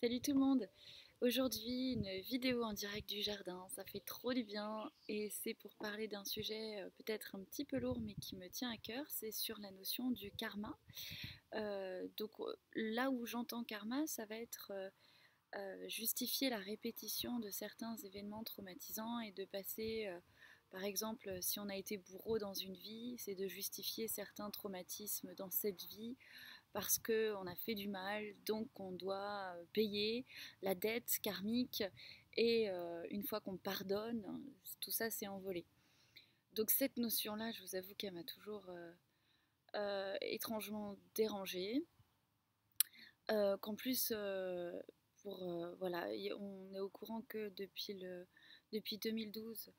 Salut tout le monde! Aujourd'hui, une vidéo en direct du jardin, ça fait trop du bien et c'est pour parler d'un sujet peut-être un petit peu lourd mais qui me tient à cœur, c'est sur la notion du karma. Là où j'entends karma, ça va être justifier la répétition de certains événements traumatisants et de passer, par exemple, si on a été bourreau dans une vie, c'est de justifier certains traumatismes dans cette vie parce qu'on a fait du mal, donc on doit payer la dette karmique et une fois qu'on pardonne, tout ça s'est envolé. Donc cette notion-là, je vous avoue qu'elle m'a toujours étrangement dérangée. Qu'en plus, voilà, on est au courant que depuis 2012,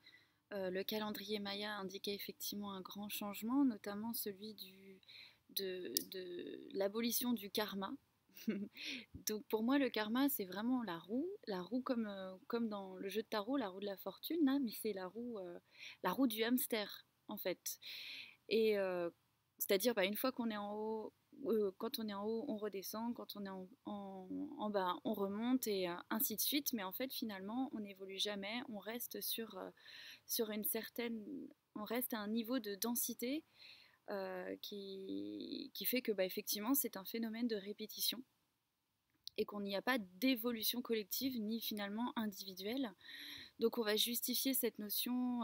le calendrier Maya indiquait effectivement un grand changement, notamment celui de l'abolition du karma. Donc pour moi, le karma, c'est vraiment la roue comme dans le jeu de tarot, la roue de la fortune, là, mais c'est la roue du hamster, en fait. Et c'est-à-dire, bah, une fois qu'on est en haut, quand on est en haut, on redescend, quand on est en bas, on remonte, et ainsi de suite. Mais en fait, finalement, on n'évolue jamais, on reste sur une certaine... On reste à un niveau de densité qui fait que, bah, effectivement, c'est un phénomène de répétition et qu'on n'y a pas d'évolution collective ni finalement individuelle. Donc on va justifier cette notion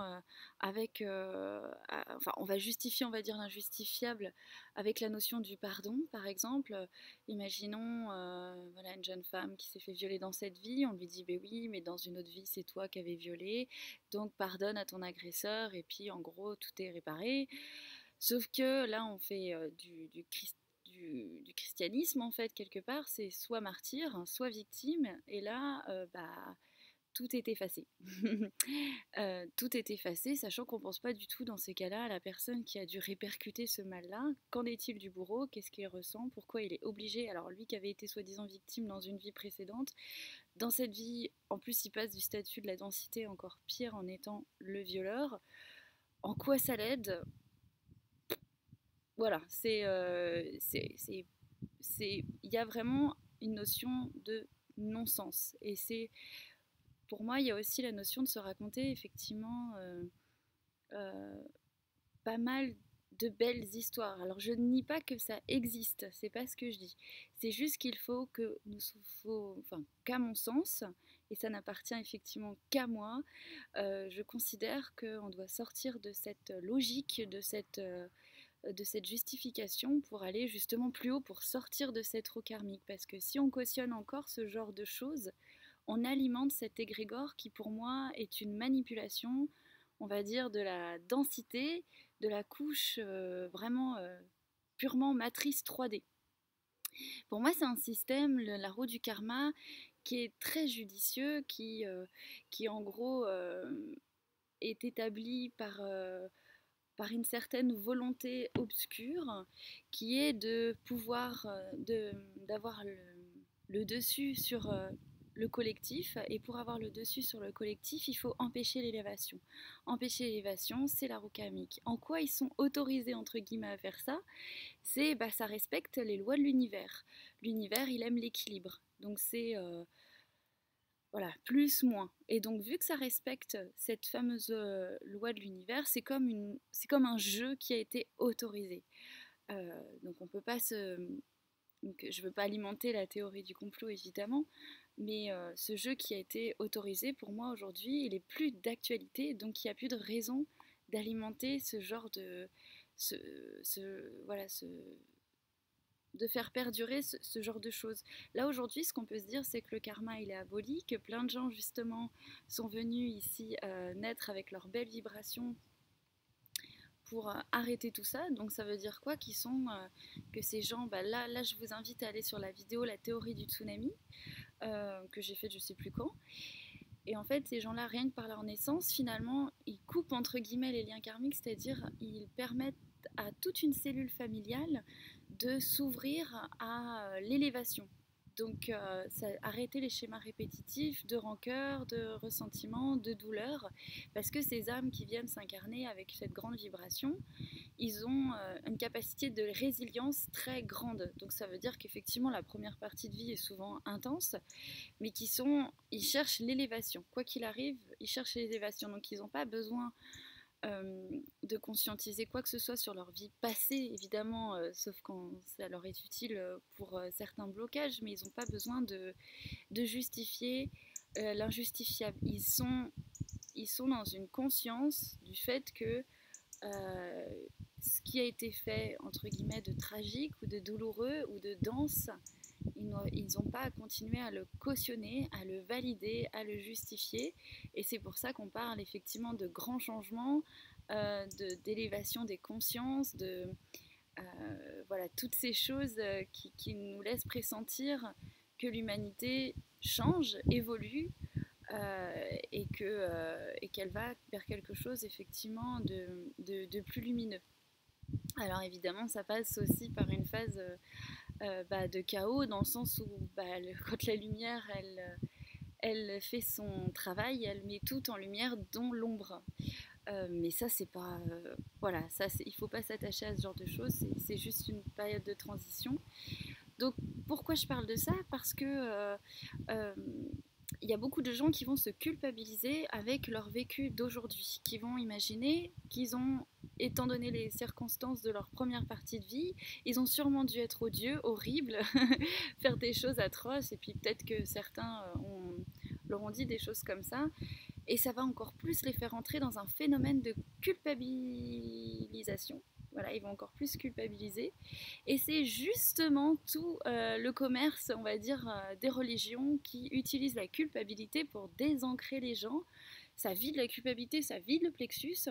enfin on va justifier, on va dire, l'injustifiable avec la notion du pardon, par exemple. Imaginons voilà, une jeune femme qui s'est fait violer dans cette vie, on lui dit ben oui, mais dans une autre vie c'est toi qui avais violé, donc pardonne à ton agresseur et puis en gros tout est réparé. Sauf que là on fait du christianisme en fait quelque part, c'est soit martyr, soit victime, et là bah tout est effacé. Tout est effacé, sachant qu'on ne pense pas du tout dans ces cas-là à la personne qui a dû répercuter ce mal-là. Qu'en est-il du bourreau? Qu'est-ce qu'il ressent? Pourquoi il est obligé? Alors lui qui avait été soi-disant victime dans une vie précédente, dans cette vie, en plus il passe du statut de la densité encore pire en étant le violeur. En quoi ça l'aide? Voilà, il y a vraiment une notion de non-sens. Et c'est pour moi, il y a aussi la notion de se raconter effectivement euh, pas mal de belles histoires. Alors je ne nie pas que ça existe, c'est pas ce que je dis. C'est juste qu'il faut que enfin, qu'à mon sens, et ça n'appartient effectivement qu'à moi, je considère qu'on doit sortir de cette logique, de cette justification pour aller justement plus haut, pour sortir de cette roue karmique. Parce que si on cautionne encore ce genre de choses, on alimente cet égrégore qui pour moi est une manipulation, on va dire, de la densité, de la couche vraiment purement matrice 3D. Pour moi, c'est un système, la roue du karma, qui est très judicieux, qui en gros est établi par une certaine volonté obscure, qui est de pouvoir, d'avoir le dessus sur le collectif, et pour avoir le dessus sur le collectif, il faut empêcher l'élévation. Empêcher l'élévation, c'est la roue karmique. En quoi ils sont autorisés, entre guillemets, à faire ça? C'est, bah, ça respecte les lois de l'univers. L'univers, il aime l'équilibre. Donc c'est voilà, plus, moins. Et donc, vu que ça respecte cette fameuse loi de l'univers, c'est comme un jeu qui a été autorisé. Donc, on peut pas se. Donc, je ne veux pas alimenter la théorie du complot, évidemment, mais ce jeu qui a été autorisé, pour moi, aujourd'hui, il est plus d'actualité, donc il n'y a plus de raison d'alimenter ce genre de. Voilà, de faire perdurer ce genre de choses. Là aujourd'hui, ce qu'on peut se dire, c'est que le karma il est aboli, que plein de gens justement sont venus ici naître avec leurs belles vibrations pour arrêter tout ça. Donc ça veut dire quoi? Que ces gens, bah là je vous invite à aller sur la vidéo La théorie du tsunami que j'ai faite je sais plus quand. Et en fait, ces gens-là, rien que par leur naissance, finalement, ils coupent entre guillemets les liens karmiques, c'est-à-dire ils permettent à toute une cellule familiale de s'ouvrir à l'élévation. Donc, arrêter les schémas répétitifs de rancœur, de ressentiment, de douleur, parce que ces âmes qui viennent s'incarner avec cette grande vibration, ils ont une capacité de résilience très grande. Donc ça veut dire qu'effectivement la première partie de vie est souvent intense, mais ils cherchent l'élévation. Quoi qu'il arrive, ils cherchent l'élévation. Donc ils n'ont pas besoin de conscientiser quoi que ce soit sur leur vie passée, évidemment, sauf quand ça leur est utile pour certains blocages, mais ils n'ont pas besoin de justifier l'injustifiable. Ils sont dans une conscience du fait que euh, ce qui a été fait, entre guillemets, de tragique ou de douloureux ou de dense, ils n'ont pas à continuer à le cautionner, à le valider, à le justifier. Et c'est pour ça qu'on parle effectivement de grands changements, d'élévation des consciences, voilà, toutes ces choses qui nous laissent pressentir que l'humanité change, évolue, et qu'elle va vers quelque chose effectivement de plus lumineux. Alors évidemment, ça passe aussi par une phase de chaos, dans le sens où quand la lumière, elle fait son travail, elle met tout en lumière, dont l'ombre. Mais ça, c'est pas... voilà, il faut pas s'attacher à ce genre de choses, c'est juste une période de transition. Donc pourquoi je parle de ça? Parce que euh, il y a beaucoup de gens qui vont se culpabiliser avec leur vécu d'aujourd'hui, qui vont imaginer qu'ils ont, étant donné les circonstances de leur première partie de vie, ils ont sûrement dû être odieux, horribles, faire des choses atroces, et puis peut-être que certains leur ont dit des choses comme ça, et ça va encore plus les faire entrer dans un phénomène de culpabilisation. Voilà, ils vont encore plus culpabiliser. Et c'est justement tout le commerce, on va dire, des religions qui utilisent la culpabilité pour désancrer les gens. Ça vide la culpabilité, ça vide le plexus.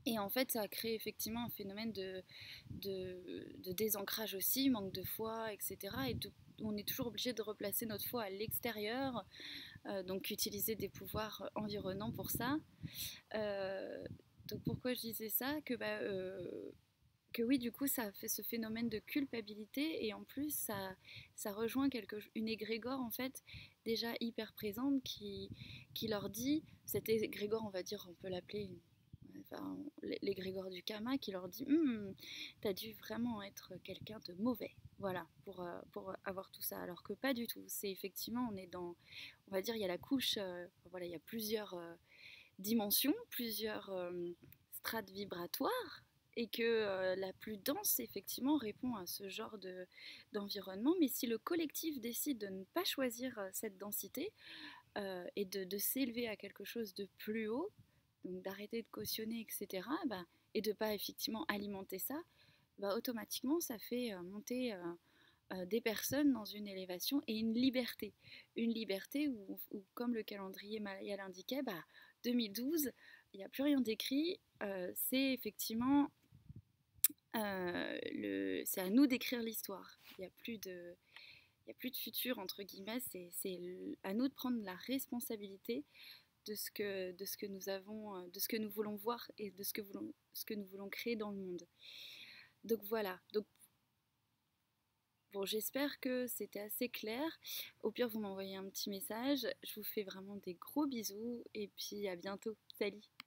Et en fait, ça a créé effectivement un phénomène de désancrage aussi, manque de foi, etc. Et on est toujours obligé de replacer notre foi à l'extérieur, donc utiliser des pouvoirs environnants pour ça. Euh, donc pourquoi je disais ça que oui, du coup, ça fait ce phénomène de culpabilité, et en plus, ça rejoint une égrégore, en fait, déjà hyper présente, qui leur dit, cette égrégore, on va dire, on peut l'appeler enfin, l'égrégore du karma, qui leur dit t'as dû vraiment être quelqu'un de mauvais, voilà, pour avoir tout ça, alors que pas du tout. C'est effectivement, on est dans, on va dire, il y a la couche, voilà, il y a plusieurs dimensions, plusieurs strates vibratoires, et que la plus dense, effectivement, répond à ce genre d'environnement. Mais si le collectif décide de ne pas choisir cette densité, et de s'élever à quelque chose de plus haut, donc d'arrêter de cautionner, etc., et de ne pas effectivement alimenter ça, automatiquement, ça fait monter des personnes dans une élévation et une liberté. Une liberté où comme le calendrier maya l'indiquait, 2012, il n'y a plus rien d'écrit. C'est effectivement, c'est à nous d'écrire l'histoire. Il n'y a plus de futur, entre guillemets. C'est à nous de prendre la responsabilité de ce que nous avons, de ce que nous voulons voir, et de ce que nous voulons créer dans le monde. Donc voilà. Donc bon, j'espère que c'était assez clair. Au pire, vous m'envoyez un petit message. Je vous fais vraiment des gros bisous, et puis à bientôt. Salut!